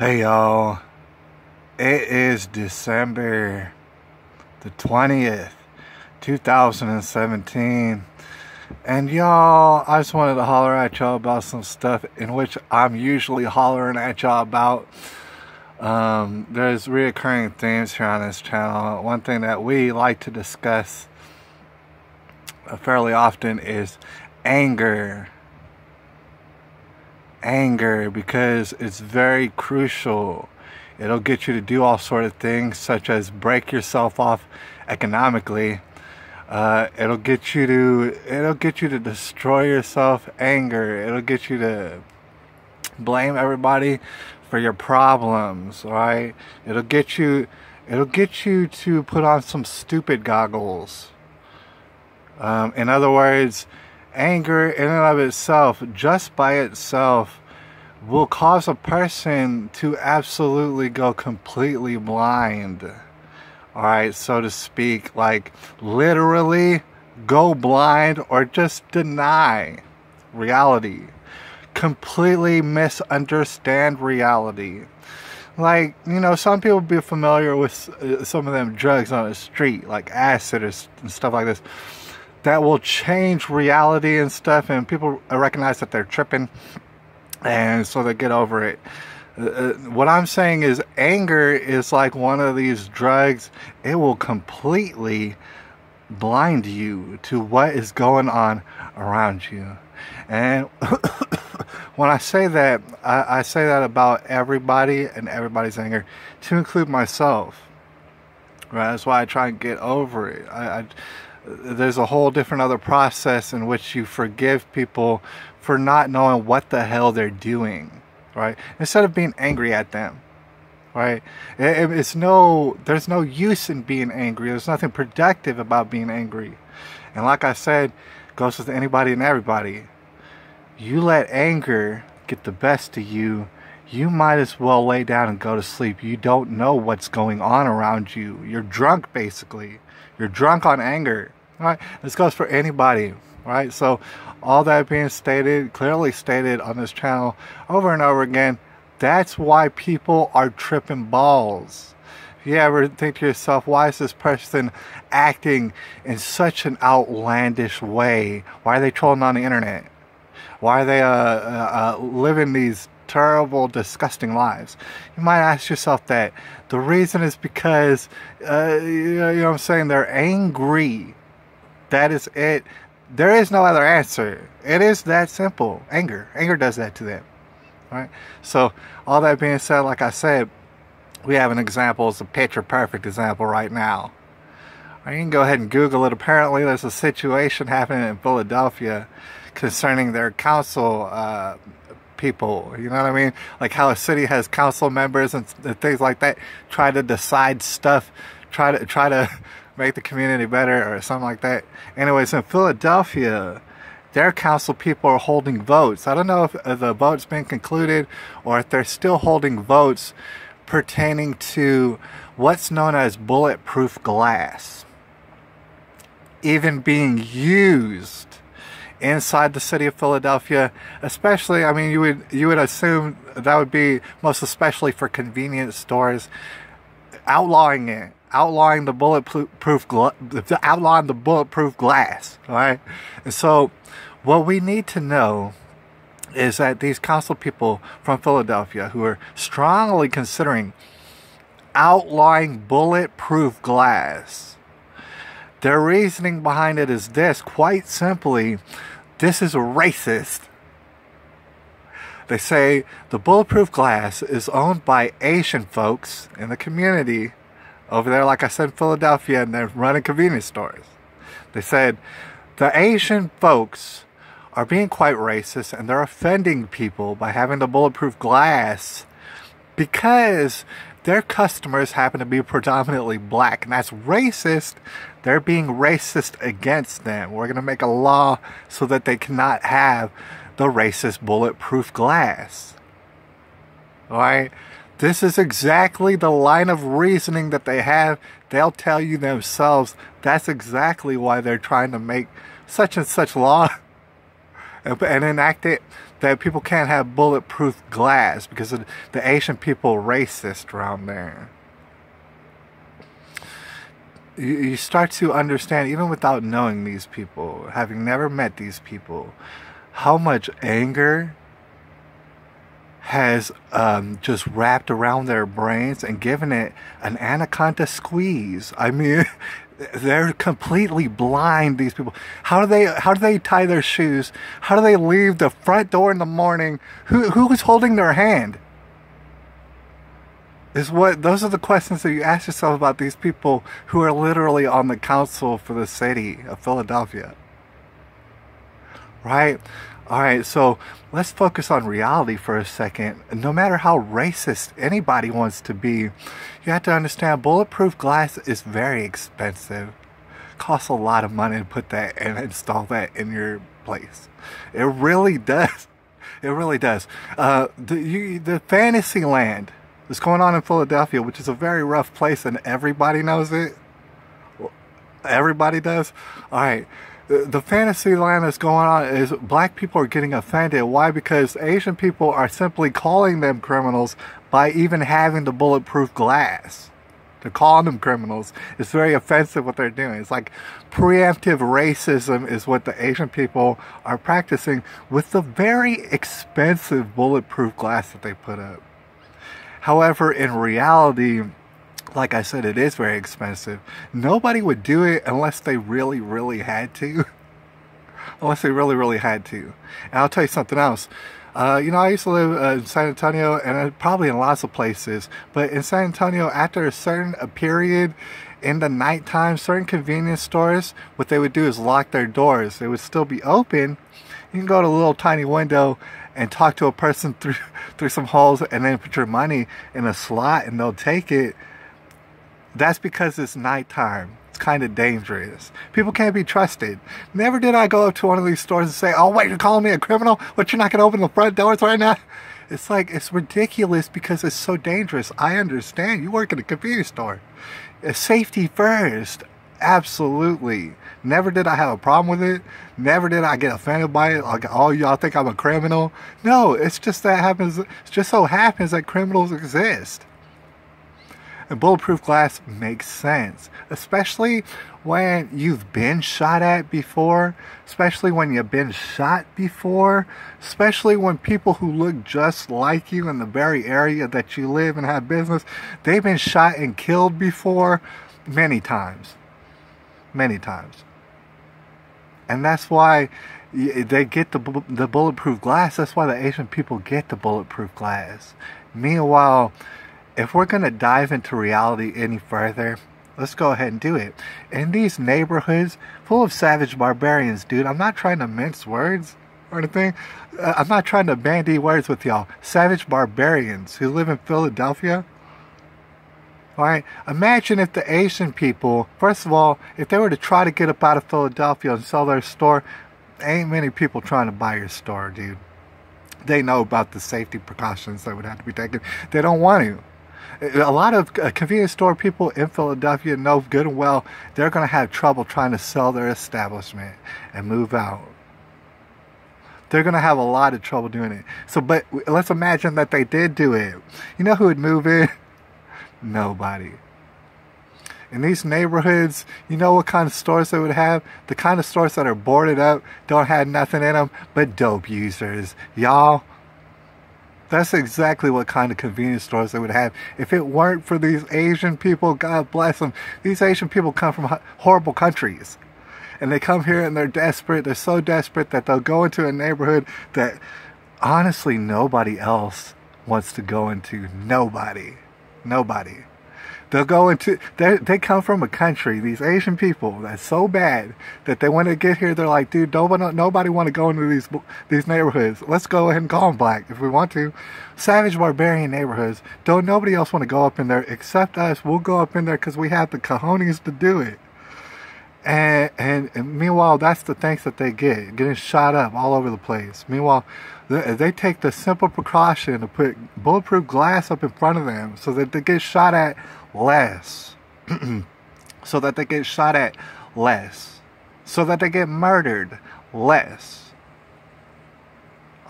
Hey y'all, it is December the 20th, 2017, and y'all, I just wanted to holler at y'all about some stuff in which I'm usually hollering at y'all about. There's reoccurring themes here on this channel. One thing that we like to discuss fairly often is anger, because it's very crucial. It'll get you to do all sort of things, such as break yourself off economically. It'll get you to destroy yourself. Anger, it'll get you to blame everybody for your problems, right? It'll get you to put on some stupid goggles. In other words, anger in and of itself, just by itself, will cause a person to absolutely go completely blind. Alright, so to speak, like literally go blind or just deny reality. Completely misunderstand reality. Like, you know, some people be familiar with some of them drugs on the street, like acid and stuff like this, that will change reality and stuff, and people recognize that they're tripping, and so they get over it. What I'm saying is anger is like one of these drugs. It will completely blind you to what is going on around you. And when I say that, I say that about everybody and everybody's anger, to include myself. Right? That's why I try and get over it. There's a whole different other process in which you forgive people for not knowing what the hell they're doing, right? Instead of being angry at them, right? There's no use in being angry. There's nothing productive about being angry. And like I said, it goes with anybody and everybody. You let anger get the best of you, you might as well lay down and go to sleep. You don't know what's going on around you. You're drunk, basically. You're drunk on anger. Right? This goes for anybody. Right? So all that being stated, clearly stated on this channel over and over again, that's why people are tripping balls. If you ever think to yourself, why is this person acting in such an outlandish way? Why are they trolling on the internet? Why are they living these terrible, disgusting lives? You might ask yourself that. The reason is because, you know what I'm saying, they're angry. That is it. There is no other answer. It is that simple. Anger. Anger does that to them. Right? So, all that being said, like I said, we have an example. It's a picture-perfect example right now. You can go ahead and Google it. Apparently, there's a situation happening in Philadelphia concerning their council people, you know what I mean? Like how a city has council members and things like that, try to decide stuff, try to make the community better or something like that. Anyways, in Philadelphia, their council people are holding votes. I don't know if the vote's been concluded or if they're still holding votes pertaining to what's known as bulletproof glass even being used inside the city of Philadelphia. Especially, I mean, you would assume that would be most especially for convenience stores, outlawing the bulletproof glass, right? And so what we need to know is that these council people from Philadelphia who are strongly considering outlawing bulletproof glass, their reasoning behind it is this: quite simply, this is racist. They say the bulletproof glass is owned by Asian folks in the community over there, like I said, in Philadelphia, and they're running convenience stores. They said the Asian folks are being quite racist and they're offending people by having the bulletproof glass because their customers happen to be predominantly black, and that's racist. They're being racist against them. We're going to make a law so that they cannot have the racist bulletproof glass. Alright? This is exactly the line of reasoning that they have. They'll tell you themselves that's exactly why they're trying to make such and such law and enact it. that people can't have bulletproof glass because of the Asian people racist around there. You start to understand, even without knowing these people, having never met these people, how much anger has just wrapped around their brains and given it an anaconda squeeze. I mean, they're completely blind, these people. How do they tie their shoes? How do they leave the front door in the morning? Who is holding their hand? Those are the questions that you ask yourself about these people who are literally on the council for the city of Philadelphia. Right? Alright, so let's focus on reality for a second. No matter how racist anybody wants to be, you have to understand bulletproof glass is very expensive. It costs a lot of money to put that and install that in your place. It really does. It really does. The Fantasyland that's going on in Philadelphia, which is a very rough place and everybody knows it. Everybody does. Alright. The Fantasyland that's going on is black people are getting offended. Why? Because Asian people are simply calling them criminals by even having the bulletproof glass. They're calling them criminals. It's very offensive what they're doing. It's like preemptive racism is what the Asian people are practicing with the very expensive bulletproof glass that they put up. However, in reality, like I said, it is very expensive. Nobody would do it unless they really, really had to. Unless they really, really had to. And I'll tell you something else. I used to live in San Antonio, and probably in lots of places. But in San Antonio, after a certain period in the nighttime, certain convenience stores, what they would do is lock their doors. They would still be open. You can go to a little tiny window and talk to a person through some holes, and then put your money in a slot, and they'll take it. That's because it's nighttime. It's kind of dangerous. People can't be trusted. Never did I go up to one of these stores and say, "Oh wait, you're calling me a criminal? What, you're not going to open the front doors right now?" It's like, it's ridiculous because it's so dangerous. I understand. You work at a convenience store. Safety first. Absolutely. Never did I have a problem with it. Never did I get offended by it. Like, oh, y'all think I'm a criminal? No, it's just that happens. It just so happens that criminals exist. And bulletproof glass makes sense, especially when you've been shot at before, especially when you've been shot before, especially when people who look just like you in the very area that you live and have business, they've been shot and killed before many times. Many times. And that's why they get the bulletproof glass. That's why the Asian people get the bulletproof glass. Meanwhile, if we're going to dive into reality any further, let's go ahead and do it. In these neighborhoods full of savage barbarians, dude, I'm not trying to mince words or anything. I'm not trying to bandy words with y'all. Savage barbarians who live in Philadelphia. Alright, imagine if the Asian people, first of all, if they were to try to get up out of Philadelphia and sell their store, ain't many people trying to buy your store, dude. They know about the safety precautions that would have to be taken. They don't want to. A lot of convenience store people in Philadelphia know good and well they're going to have trouble trying to sell their establishment and move out. They're going to have a lot of trouble doing it. So, but let's imagine that they did do it. You know who would move in? Nobody. In these neighborhoods, you know what kind of stores they would have? The kind of stores that are boarded up, don't have nothing in them but dope users. Y'all, that's exactly what kind of convenience stores they would have. If it weren't for these Asian people, God bless them. These Asian people come from horrible countries. And they come here and they're desperate. They're so desperate that they'll go into a neighborhood that honestly nobody else wants to go into. Nobody. Nobody. They'll go into, they come from a country, these Asian people, that's so bad that they want to get here. They're like, dude, nobody want to go into these neighborhoods. Let's go ahead and call them black if we want to. Savage barbarian neighborhoods. Don't nobody else want to go up in there except us. We'll go up in there because we have the cojones to do it. And meanwhile, that's the thanks that they get, getting shot up all over the place. Meanwhile, they take the simple precaution to put bulletproof glass up in front of them so that they get shot at less. So that they get shot at less. So that they get murdered less.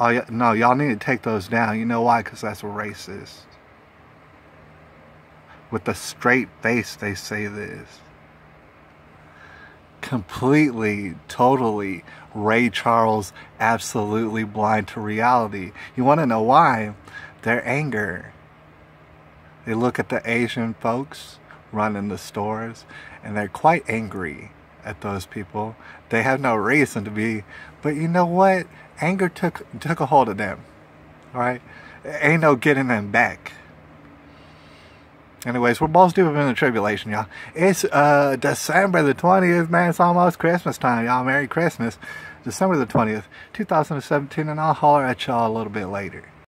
Oh, no, y'all need to take those down. You know why? Because that's racist. With a straight face, they say this. Completely, totally, Ray Charles, absolutely blind to reality. You want to know why? Their anger. They look at the Asian folks running the stores, and they're quite angry at those people. They have no reason to be, but you know what? Anger took a hold of them. Alright? Ain't no getting them back. Anyways, we're both deep in the tribulation, y'all. It's December the 20th, man. It's almost Christmas time, y'all. Merry Christmas. December the 20th, 2017, and I'll holler at y'all a little bit later.